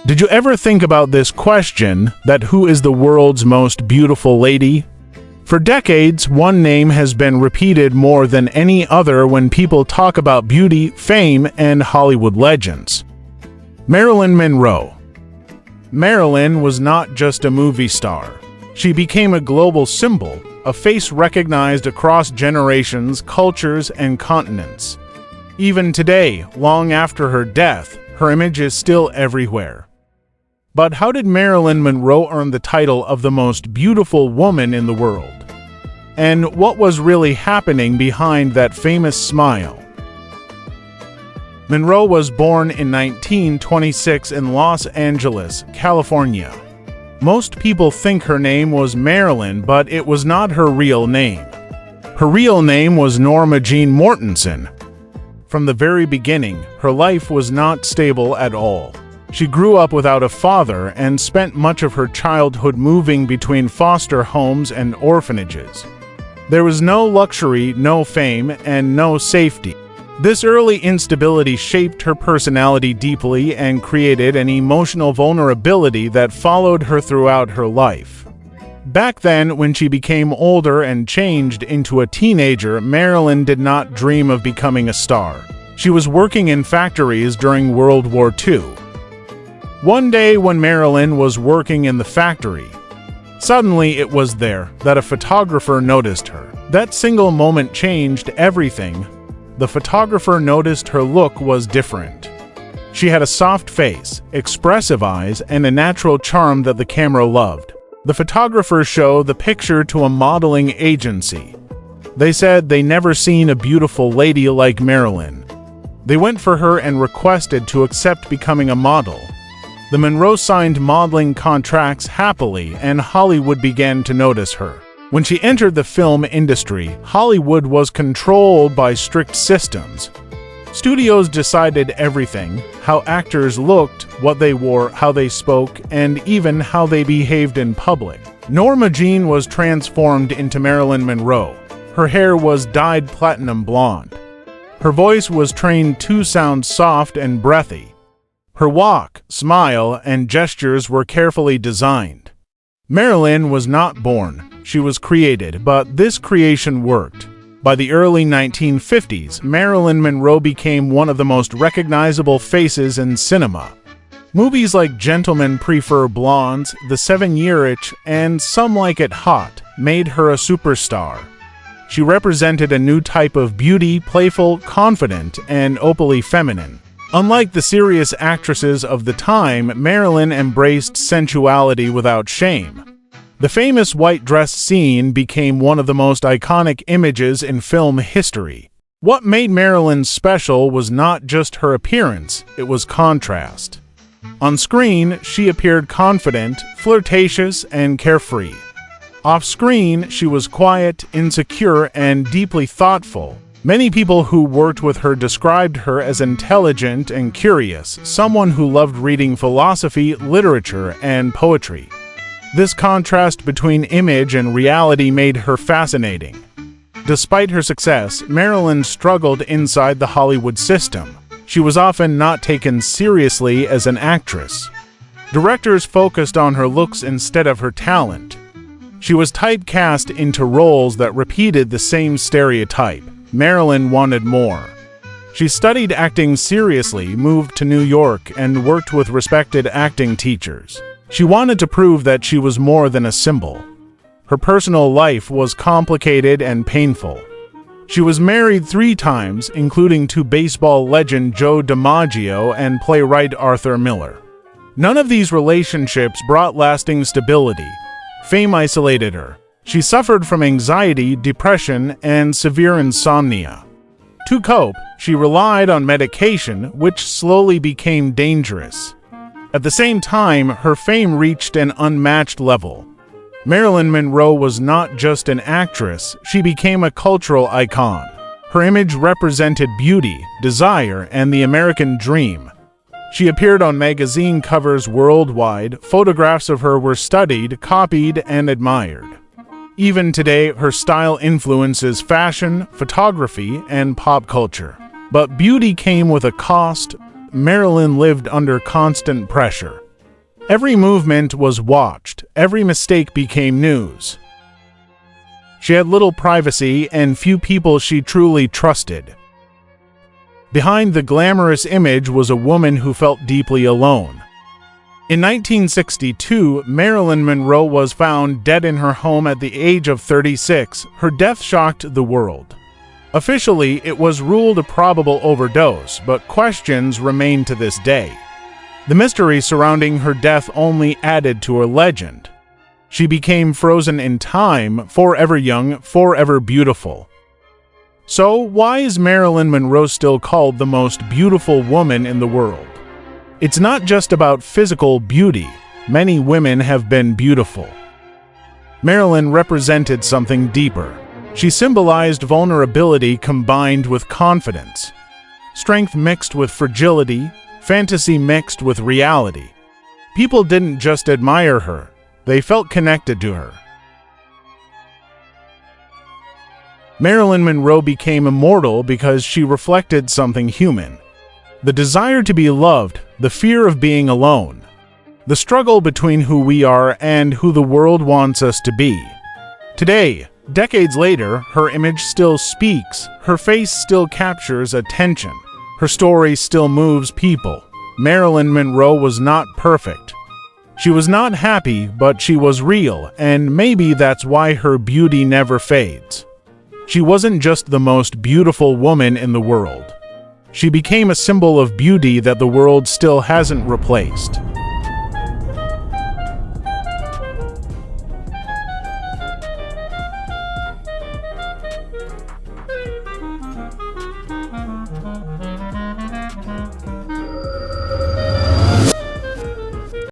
Did you ever think about this question, that who is the world's most beautiful lady? For decades, one name has been repeated more than any other when people talk about beauty, fame, and Hollywood legends. Marilyn Monroe. Marilyn was not just a movie star. She became a global symbol, a face recognized across generations, cultures, and continents. Even today, long after her death, her image is still everywhere. But how did Marilyn Monroe earn the title of the most beautiful woman in the world? And what was really happening behind that famous smile? Monroe was born in 1926 in Los Angeles, California. Most people think her name was Marilyn, but it was not her real name. Her real name was Norma Jean Mortensen. From the very beginning, her life was not stable at all. She grew up without a father and spent much of her childhood moving between foster homes and orphanages. There was no luxury, no fame, and no safety. This early instability shaped her personality deeply and created an emotional vulnerability that followed her throughout her life. Back then, when she became older and changed into a teenager, Marilyn did not dream of becoming a star. She was working in factories during World War II. One day when Marilyn was working in the factory, suddenly it was there that a photographer noticed her. That single moment changed everything. The photographer noticed her look was different. She had a soft face, expressive eyes, and a natural charm that the camera loved. The photographer showed the picture to a modeling agency. They said they never seen a beautiful lady like Marilyn. They went for her and requested to accept becoming a model. The Monroe signed modeling contracts happily, and Hollywood began to notice her. When she entered the film industry, Hollywood was controlled by strict systems. Studios decided everything: how actors looked, what they wore, how they spoke, and even how they behaved in public. Norma Jean was transformed into Marilyn Monroe. Her hair was dyed platinum blonde. Her voice was trained to sound soft and breathy. Her walk, smile, and gestures were carefully designed. Marilyn was not born, she was created, but this creation worked. By the early 1950s, Marilyn Monroe became one of the most recognizable faces in cinema. Movies like Gentlemen Prefer Blondes, The 7-Year Itch, and Some Like It Hot made her a superstar. She represented a new type of beauty, playful, confident, and openly feminine. Unlike the serious actresses of the time, Marilyn embraced sensuality without shame. The famous white dress scene became one of the most iconic images in film history. What made Marilyn special was not just her appearance, it was contrast. On screen, she appeared confident, flirtatious, and carefree. Off-screen, she was quiet, insecure, and deeply thoughtful. Many people who worked with her described her as intelligent and curious, someone who loved reading philosophy, literature, and poetry. This contrast between image and reality made her fascinating. Despite her success, Marilyn struggled inside the Hollywood system. She was often not taken seriously as an actress. Directors focused on her looks instead of her talent. She was typecast into roles that repeated the same stereotype. Marilyn wanted more. She studied acting seriously, moved to New York, and worked with respected acting teachers. She wanted to prove that she was more than a symbol. Her personal life was complicated and painful. She was married 3 times, including to baseball legend Joe DiMaggio and playwright Arthur Miller. None of these relationships brought lasting stability. Fame isolated her. She suffered from anxiety, depression, and severe insomnia. To cope, she relied on medication, which slowly became dangerous. At the same time, her fame reached an unmatched level. Marilyn Monroe was not just an actress, she became a cultural icon. Her image represented beauty, desire, and the American dream. She appeared on magazine covers worldwide. Photographs of her were studied, copied, and admired. Even today, her style influences fashion, photography, and pop culture. But beauty came with a cost. Marilyn lived under constant pressure. Every movement was watched, every mistake became news. She had little privacy and few people she truly trusted. Behind the glamorous image was a woman who felt deeply alone. In 1962, Marilyn Monroe was found dead in her home at the age of 36. Her death shocked the world. Officially, it was ruled a probable overdose, but questions remain to this day. The mystery surrounding her death only added to her legend. She became frozen in time, forever young, forever beautiful. So, why is Marilyn Monroe still called the most beautiful woman in the world? It's not just about physical beauty. Many women have been beautiful. Marilyn represented something deeper. She symbolized vulnerability combined with confidence, strength mixed with fragility, fantasy mixed with reality. People didn't just admire her, they felt connected to her. Marilyn Monroe became immortal because she reflected something human. The desire to be loved, the fear of being alone, the struggle between who we are and who the world wants us to be. Today, decades later, her image still speaks, her face still captures attention, her story still moves people. Marilyn Monroe was not perfect. She was not happy, but she was real, and maybe that's why her beauty never fades. She wasn't just the most beautiful woman in the world. She became a symbol of beauty that the world still hasn't replaced.